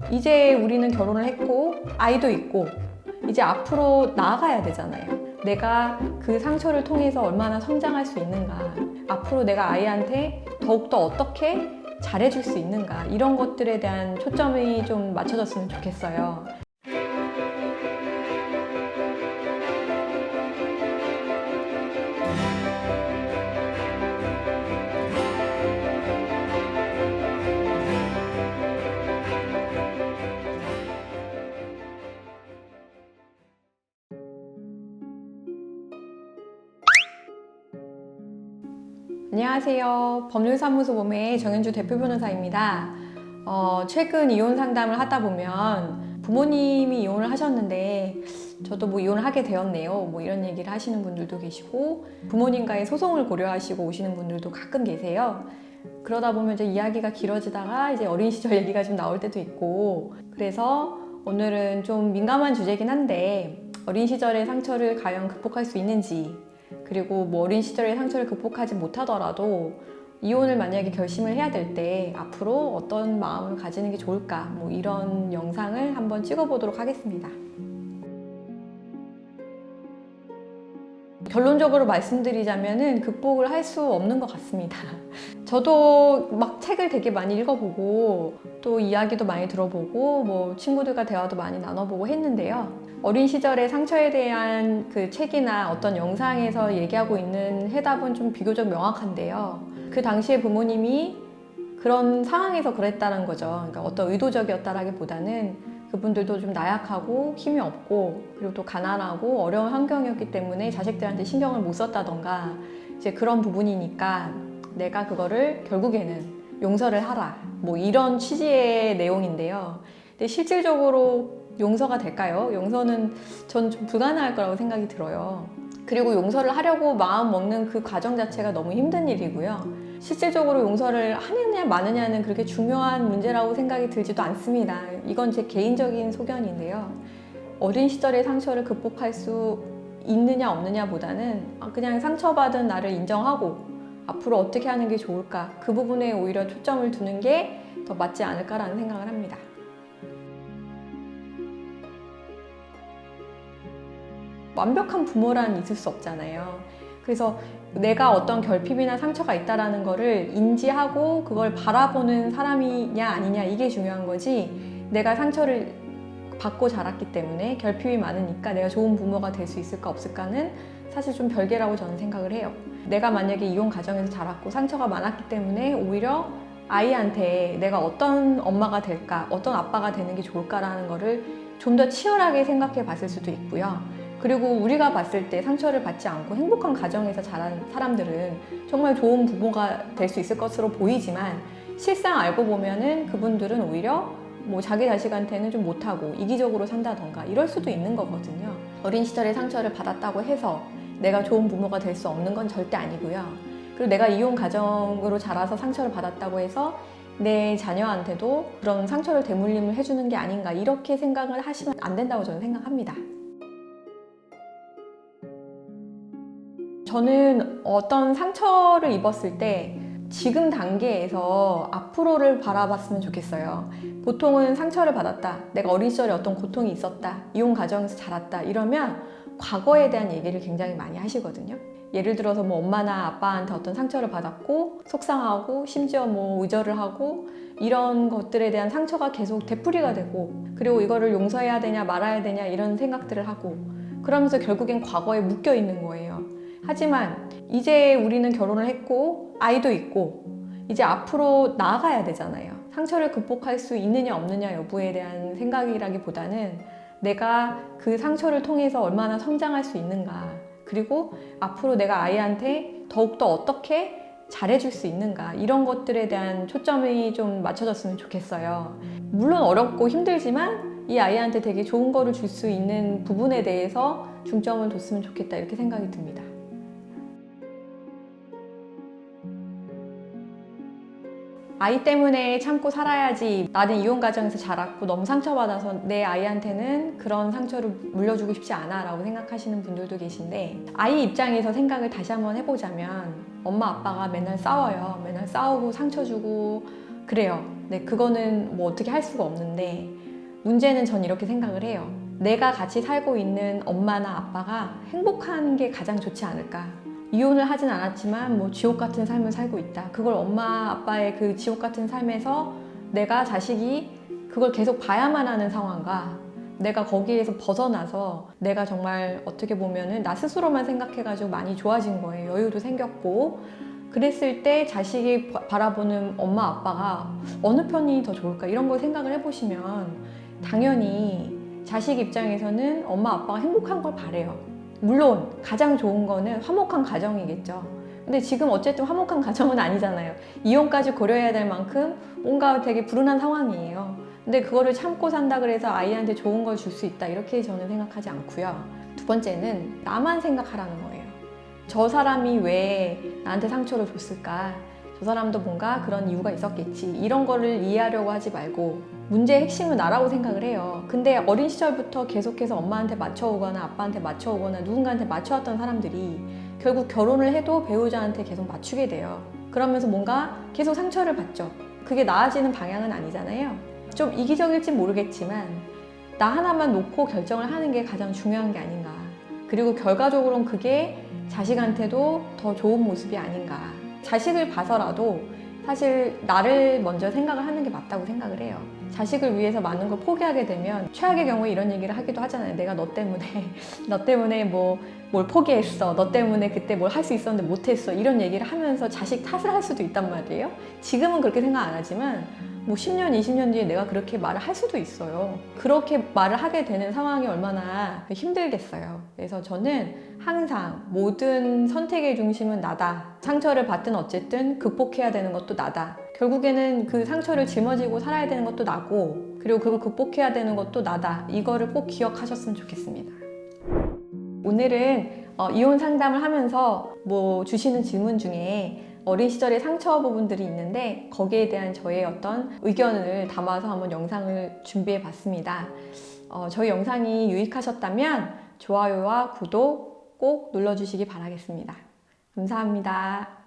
이제 우리는 결혼을 했고 아이도 있고 이제 앞으로 나아가야 되잖아요. 내가 그 상처를 통해서 얼마나 성장할 수 있는가, 앞으로 내가 아이한테 더욱더 어떻게 잘해줄 수 있는가, 이런 것들에 대한 초점이 좀 맞춰졌으면 좋겠어요. 안녕하세요. 법률사무소 몸의 정현주 대표 변호사입니다. 최근 이혼 상담을 하다 보면 부모님이 이혼을 하셨는데 저도 뭐 이혼을 하게 되었네요, 뭐 이런 얘기를 하시는 분들도 계시고, 부모님과의 소송을 고려하시고 오시는 분들도 가끔 계세요. 그러다 보면 이제 이야기가 길어지다가 이제 어린 시절 얘기가 좀 나올 때도 있고, 그래서 오늘은 좀 민감한 주제긴 한데 어린 시절의 상처를 과연 극복할 수 있는지, 그리고 뭐 어린 시절의 상처를 극복하지 못하더라도 이혼을 만약에 결심을 해야 될 때 앞으로 어떤 마음을 가지는 게 좋을까, 뭐 이런 영상을 한번 찍어보도록 하겠습니다. 결론적으로 말씀드리자면은 극복을 할 수 없는 것 같습니다. 저도 막 책을 되게 많이 읽어보고 또 이야기도 많이 들어보고 뭐 친구들과 대화도 많이 나눠보고 했는데요. 어린 시절의 상처에 대한 그 책이나 어떤 영상에서 얘기하고 있는 해답은 좀 비교적 명확한데요. 그 당시에 부모님이 그런 상황에서 그랬다는 거죠. 그러니까 어떤 의도적이었다라기보다는 그분들도 좀 나약하고 힘이 없고, 그리고 또 가난하고 어려운 환경이었기 때문에 자식들한테 신경을 못 썼다던가, 이제 그런 부분이니까 내가 그거를 결국에는 용서를 하라, 뭐 이런 취지의 내용인데요. 근데 실질적으로 용서가 될까요? 용서는 전 좀 불가능할 거라고 생각이 들어요. 그리고 용서를 하려고 마음 먹는 그 과정 자체가 너무 힘든 일이고요. 실질적으로 용서를 하느냐 마느냐는 그렇게 중요한 문제라고 생각이 들지도 않습니다. 이건 제 개인적인 소견인데요. 어린 시절의 상처를 극복할 수 있느냐 없느냐보다는 그냥 상처받은 나를 인정하고 앞으로 어떻게 하는 게 좋을까, 그 부분에 오히려 초점을 두는 게 더 맞지 않을까라는 생각을 합니다. 완벽한 부모란 있을 수 없잖아요. 그래서 내가 어떤 결핍이나 상처가 있다라는 거를 인지하고 그걸 바라보는 사람이냐 아니냐, 이게 중요한 거지, 내가 상처를 받고 자랐기 때문에 결핍이 많으니까 내가 좋은 부모가 될 수 있을까 없을까는 사실 좀 별개라고 저는 생각을 해요. 내가 만약에 이혼 가정에서 자랐고 상처가 많았기 때문에 오히려 아이한테 내가 어떤 엄마가 될까, 어떤 아빠가 되는 게 좋을까라는 거를 좀 더 치열하게 생각해 봤을 수도 있고요. 그리고 우리가 봤을 때 상처를 받지 않고 행복한 가정에서 자란 사람들은 정말 좋은 부모가 될 수 있을 것으로 보이지만, 실상 알고 보면은 그분들은 오히려 뭐 자기 자식한테는 좀 못하고 이기적으로 산다던가 이럴 수도 있는 거거든요. 어린 시절에 상처를 받았다고 해서 내가 좋은 부모가 될 수 없는 건 절대 아니고요. 그리고 내가 이혼 가정으로 자라서 상처를 받았다고 해서 내 자녀한테도 그런 상처를 대물림을 해주는 게 아닌가, 이렇게 생각을 하시면 안 된다고 저는 생각합니다. 저는 어떤 상처를 입었을 때 지금 단계에서 앞으로를 바라봤으면 좋겠어요. 보통은 상처를 받았다, 내가 어린 시절에 어떤 고통이 있었다, 이혼 가정에서 자랐다 이러면 과거에 대한 얘기를 굉장히 많이 하시거든요. 예를 들어서 뭐 엄마나 아빠한테 어떤 상처를 받았고 속상하고 심지어 뭐 의절을 하고 이런 것들에 대한 상처가 계속 되풀이가 되고, 그리고 이거를 용서해야 되냐 말아야 되냐 이런 생각들을 하고, 그러면서 결국엔 과거에 묶여 있는 거예요. 하지만 이제 우리는 결혼을 했고 아이도 있고 이제 앞으로 나아가야 되잖아요. 상처를 극복할 수 있느냐 없느냐 여부에 대한 생각이라기보다는 내가 그 상처를 통해서 얼마나 성장할 수 있는가, 그리고 앞으로 내가 아이한테 더욱더 어떻게 잘해줄 수 있는가, 이런 것들에 대한 초점이 좀 맞춰졌으면 좋겠어요. 물론 어렵고 힘들지만 이 아이한테 되게 좋은 거를 줄 수 있는 부분에 대해서 중점을 뒀으면 좋겠다, 이렇게 생각이 듭니다. 아이 때문에 참고 살아야지, 나는 이혼 가정에서 자랐고 너무 상처받아서 내 아이한테는 그런 상처를 물려주고 싶지 않아 라고 생각하시는 분들도 계신데, 아이 입장에서 생각을 다시 한번 해보자면 엄마 아빠가 맨날 싸워요. 맨날 싸우고 상처 주고 그래요. 네, 그거는 뭐 어떻게 할 수가 없는데 문제는 전 이렇게 생각을 해요. 내가 같이 살고 있는 엄마나 아빠가 행복한 게 가장 좋지 않을까. 이혼을 하진 않았지만 뭐 지옥 같은 삶을 살고 있다. 그걸 엄마 아빠의 그 지옥 같은 삶에서 내가 자식이 그걸 계속 봐야만 하는 상황과 내가 거기에서 벗어나서 내가 정말 어떻게 보면은 나 스스로만 생각해가지고 많이 좋아진 거예요. 여유도 생겼고 그랬을 때 자식이 바라보는 엄마 아빠가 어느 편이 더 좋을까 이런 걸 생각을 해보시면 당연히 자식 입장에서는 엄마 아빠가 행복한 걸 바래요. 물론 가장 좋은 거는 화목한 가정이겠죠. 근데 지금 어쨌든 화목한 가정은 아니잖아요. 이혼까지 고려해야 될 만큼 뭔가 되게 불운한 상황이에요. 근데 그거를 참고 산다 그래서 아이한테 좋은 걸 줄 수 있다 이렇게 저는 생각하지 않고요. 두 번째는 나만 생각하라는 거예요. 저 사람이 왜 나한테 상처를 줬을까? 저 사람도 뭔가 그런 이유가 있었겠지. 이런 거를 이해하려고 하지 말고 문제의 핵심은 나라고 생각을 해요. 근데 어린 시절부터 계속해서 엄마한테 맞춰오거나 아빠한테 맞춰오거나 누군가한테 맞춰왔던 사람들이 결국 결혼을 해도 배우자한테 계속 맞추게 돼요. 그러면서 뭔가 계속 상처를 받죠. 그게 나아지는 방향은 아니잖아요. 좀 이기적일지 모르겠지만 나 하나만 놓고 결정을 하는 게 가장 중요한 게 아닌가. 그리고 결과적으로는 그게 자식한테도 더 좋은 모습이 아닌가. 자식을 봐서라도 사실 나를 먼저 생각을 하는 게 맞다고 생각을 해요. 자식을 위해서 많은 걸 포기하게 되면 최악의 경우에 이런 얘기를 하기도 하잖아요. 내가 너 때문에 뭐 뭘 포기했어. 너 때문에 그때 뭘 할 수 있었는데 못했어. 이런 얘기를 하면서 자식 탓을 할 수도 있단 말이에요. 지금은 그렇게 생각 안 하지만 뭐 10년, 20년 뒤에 내가 그렇게 말을 할 수도 있어요. 그렇게 말을 하게 되는 상황이 얼마나 힘들겠어요. 그래서 저는 항상 모든 선택의 중심은 나다. 상처를 받든 어쨌든 극복해야 되는 것도 나다. 결국에는 그 상처를 짊어지고 살아야 되는 것도 나고 그리고 그걸 극복해야 되는 것도 나다. 이거를 꼭 기억하셨으면 좋겠습니다. 오늘은 이혼 상담을 하면서 뭐 주시는 질문 중에 어린 시절의 상처 부분들이 있는데 거기에 대한 저의 어떤 의견을 담아서 한번 영상을 준비해 봤습니다. 저희 영상이 유익하셨다면 좋아요와 구독 꼭 눌러주시기 바라겠습니다. 감사합니다.